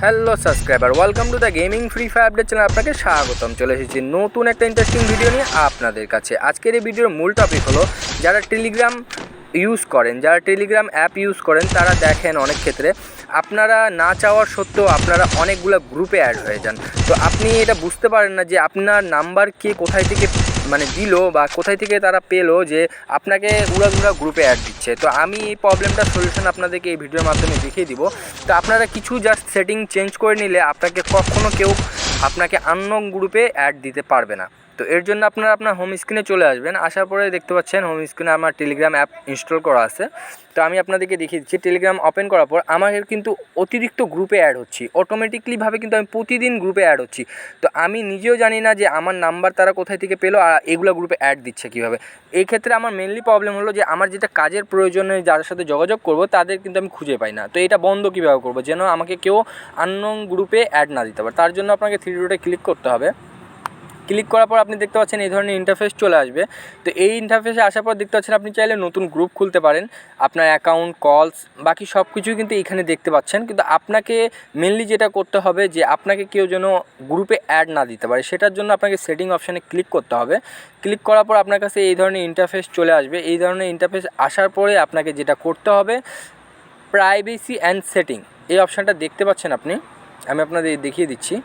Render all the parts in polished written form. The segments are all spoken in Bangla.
Hello subscriber, welcome to the gaming free fire update channel. আপনাকে স্বাগতম। চলে এসেছি নতুন একটা ইন্টারেস্টিং ভিডিও নিয়ে আপনাদের কাছে। আজকের এই ভিডিওর মূল টপিক হলো যারা টেলিগ্রাম ইউজ করেন, যারা টেলিগ্রাম অ্যাপ ইউজ করেন, তারা দেখেন অনেক ক্ষেত্রে আপনারা না চাওয়ার সত্ত্বেও আপনারা অনেকগুলো গ্রুপে অ্যাড হয়ে যান। তো আপনি এটা বুঝতে পারেন না যে আপনার নাম্বার কে কোথায় থেকে দিল বা কোথায় থেকে তারা পেলো যে আপনাকে উড়াধুরা গ্রুপে অ্যাড দিচ্ছে। তো আমি এই প্রবলেমটার সলিউশন আপনাদেরকে এই ভিডিওর মাধ্যমে দেখিয়ে দিব। তো আপনারা কিছু জাস্ট সেটিং চেঞ্জ করে নিলে আপনাকে কখনও কেউ আপনাকে আননোন গ্রুপে অ্যাড দিতে পারবে না। তো এর জন্য আপনারা আপনার হোম স্ক্রিনে চলে আসবেন। আসার পরে দেখতে পাচ্ছেন হোম স্ক্রিনে আমার টেলিগ্রাম অ্যাপ ইনস্টল করা আছে। তো আমি আপনাদেরকে দেখিয়ে দিচ্ছি। টেলিগ্রাম ওপেন করার পর আমাকে কিন্তু অতিরিক্ত গ্রুপে অ্যাড হচ্ছি, অটোমেটিকলিভাবে কিন্তু আমি প্রতিদিন গ্রুপে অ্যাড হচ্ছি। তো আমি নিজেও জানি না যে আমার নাম্বার তারা কোথায় থেকে পেলো আর এগুলো গ্রুপে অ্যাড দিচ্ছে কীভাবে। এই ক্ষেত্রে আমার মেনলি প্রবলেম হলো যে আমার যেটা কাজের প্রয়োজনে যার সাথে যোগাযোগ করব তাদের কিন্তু আমি খুঁজে পাই না। তো এটা বন্ধ কীভাবে করবো যেন আমাকে কেউ আননোন গ্রুপে অ্যাড না দিতে পারে। তার জন্য আপনাকে থ্রি ডটে ক্লিক করতে হবে। ক্লিক করার পর আপনি দেখতে পাচ্ছেন এই ধরনের ইন্টারফেস চলে আসবে। তো এই ইন্টারফেসে আসার পর দেখতে পাচ্ছেন আপনি চাইলে নতুন গ্রুপ খুলতে পারেন। আপনার অ্যাকাউন্ট, কলস, বাকি সব কিছুই কিন্তু এখানে দেখতে পাচ্ছেন। কিন্তু আপনাকে মেনলি যেটা করতে হবে যে আপনাকে কেউ যেন গ্রুপে অ্যাড না দিতে পারে, সেটার জন্য আপনাকে সেটিং অপশানে ক্লিক করতে হবে। ক্লিক করার পর আপনার কাছে এই ধরনের ইন্টারফেস চলে আসবে। এই ধরনের ইন্টারফেস আসার পরে আপনাকে যেটা করতে হবে, প্রাইভেসি অ্যান্ড সেটিং এই অপশানটা দেখতে পাচ্ছেন আপনি। আমি আপনাদের দেখিয়ে দিচ্ছি।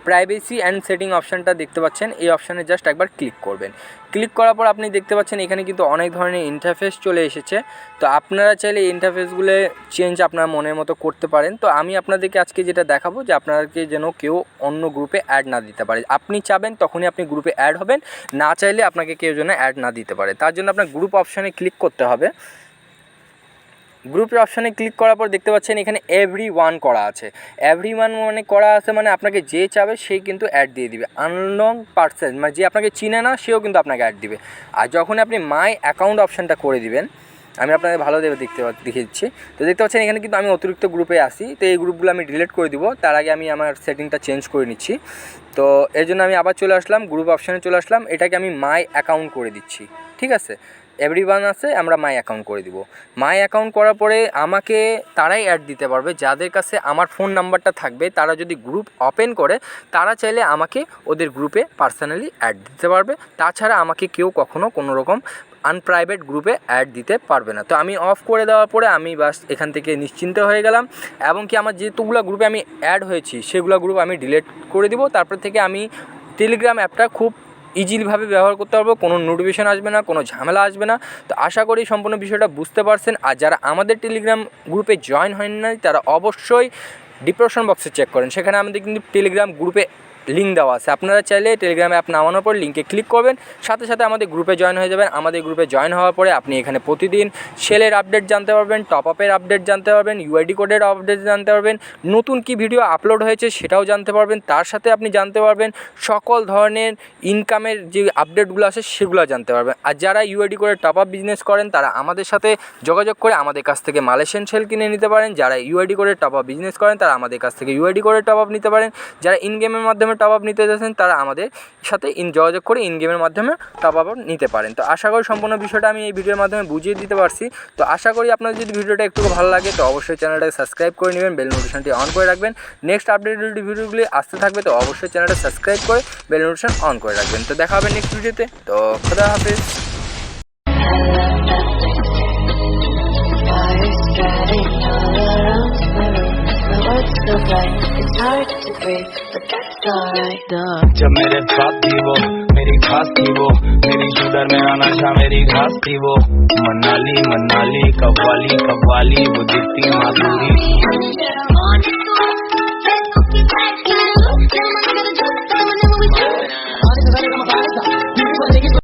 প্রাইভেসি অ্যান্ড সেটিং অপশানটা দেখতে পাচ্ছেন, এই অপশানে জাস্ট একবার ক্লিক করবেন। ক্লিক করার পর আপনি দেখতে পাচ্ছেন এখানে কিন্তু অনেক ধরনের ইন্টারফেস চলে এসেছে। তো আপনারা চাইলে ইন্টারফেসগুলো চেঞ্জ আপনার মনের মতো করতে পারেন। তো আমি আপনাদেরকে আজকে যেটা দেখাবো যে আপনাদেরকে যেন কেউ অন্য গ্রুপে অ্যাড না দিতে পারে। আপনি চাবেন তখনই আপনি গ্রুপে অ্যাড হবেন, না চাইলে আপনাকে কেউ যেন অ্যাড না দিতে পারে। তার জন্য আপনার গ্রুপ অপশানে ক্লিক করতে হবে। গ্রুপের অপশানে ক্লিক করার পর দেখতে পাচ্ছেন এখানে এভরিওয়ান করা আছে। এভরিওয়ান করা আছে মানে আপনাকে যে চাবে সেই কিন্তু অ্যাড দিয়ে দিবে। আননোন পারসন মানে যে আপনাকে চিনে না সেও কিন্তু আপনাকে অ্যাড দিবে। আর যখন আপনি মাই অ্যাকাউন্ট অপশানটা করে দিবেন, আমি আপনাদের ভালো দেখিয়ে দিচ্ছি। তো দেখতে পাচ্ছেন এখানে কিন্তু আমি অতিরিক্ত গ্রুপে আসি। তো এই গ্রুপগুলো আমি ডিলিট করে দিব। তার আগে আমি আমার সেটিংটা চেঞ্জ করে নিচ্ছি। তো এর জন্য আমি আবার চলে আসলাম, গ্রুপ অপশানে চলে আসলাম। এটাকে আমি মাই অ্যাকাউন্ট করে দিচ্ছি। ঠিক আছে, এভরিওয়ান আছে, আমরা মাই অ্যাকাউন্ট করে দিব। মাই অ্যাকাউন্ট করার পরে আমাকে তারাই অ্যাড দিতে পারবে যাদের কাছে আমার ফোন নাম্বারটা থাকবে। তারা যদি গ্রুপ ওপেন করে তারা চাইলে আমাকে ওদের গ্রুপে পার্সোনালি অ্যাড দিতে পারবে। তাছাড়া আমাকে কেউ কখনও কোনো রকম আনপ্রাইভেট গ্রুপে অ্যাড দিতে পারবে না। তো আমি অফ করে দেওয়ার পরে আমি বাস এখান থেকে নিশ্চিন্ত হয়ে গেলাম। এবং কি আমার যেহেতুগুলো গ্রুপে আমি অ্যাড হয়েছি সেগুলো গ্রুপ আমি ডিলিট করে দিব। তারপর থেকে আমি টেলিগ্রাম অ্যাপটা খুব ইজিলিভাবে ব্যবহার করতে পারবো। কোনো নোটিফিকেশন আসবে না, কোনো ঝামেলা আসবে না। তো আশা করি সম্পূর্ণ বিষয়টা বুঝতে পারছেন। আর যারা আমাদের টেলিগ্রাম গ্রুপে জয়েন হয়নি না তারা অবশ্যই ডিসক্রিপশন বক্সে চেক করেন, সেখানে আমাদের কিন্তু টেলিগ্রাম গ্রুপে লিঙ্ক দেওয়া আছে। আপনারা চাইলে টেলিগ্রাম অ্যাপ নামানোর পর লিঙ্কে ক্লিক করবেন, সাথে সাথে আমাদের গ্রুপে জয়েন হয়ে যাবেন। আমাদের গ্রুপে জয়েন হওয়ার পরে আপনি এখানে প্রতিদিন সেলের আপডেট জানতে পারবেন, টপ আপের আপডেট জানতে পারবেন, ইউআইডি কোডের আপডেট জানতে পারবেন, নতুন কি ভিডিও আপলোড হয়েছে সেটাও জানতে পারবেন। তার সাথে আপনি জানতে পারবেন সকল ধরনের ইনকামের যে আপডেটগুলো আছে সেগুলো জানতে পারবেন। আর যারা ইউআইডি কোডের টপ আপ বিজনেস করেন তারা আমাদের সাথে যোগাযোগ করে আমাদের কাছ থেকে মালয়েশিয়ান সেল কিনে নিতে পারেন। যারা ইউআইডি কোডের টপ আপ বিজনেস করেন তারা আমাদের কাছ থেকে ইউআইডি কোডের টপ আপ নিতে পারেন। যারা ইন গেমের মাধ্যমে টপ আপ নিতে যাচ্ছেন তারা আমাদের সাথে যোগাযোগ করে ইন গেমের মাধ্যমে টপ আপ নিতে পারেন। তো আশা করি সম্পূর্ণ বিষয়টা আমি এই ভিডিওর মাধ্যমে বুঝিয়ে দিতে পারছি। তো আশা করি আপনাদের যদি ভিডিওটা একটু ভালো লাগে তো অবশ্যই চ্যানেলটাকে সাবস্ক্রাইব করে নেবেন, বেল নোটিফিকেশনটি অন করে রাখবেন। নেক্সট আপডেটেড ভিডিওগুলি আসতে থাকবে, তো অবশ্যই চ্যানেলটা সাবস্ক্রাইব করে বেল নোটিফিকেশন অন করে রাখবেন। তো দেখা হবে নেক্সট ভিডিওতে। তো খোদা হাফেজ। जब मेरे साथ थी वो मेरी खास थी, वो मेरी शुगर मेरा नशा मेरी घास थी, वो मनाली मनाली कव्वाली कव्वाली वो दिखती माधुरी।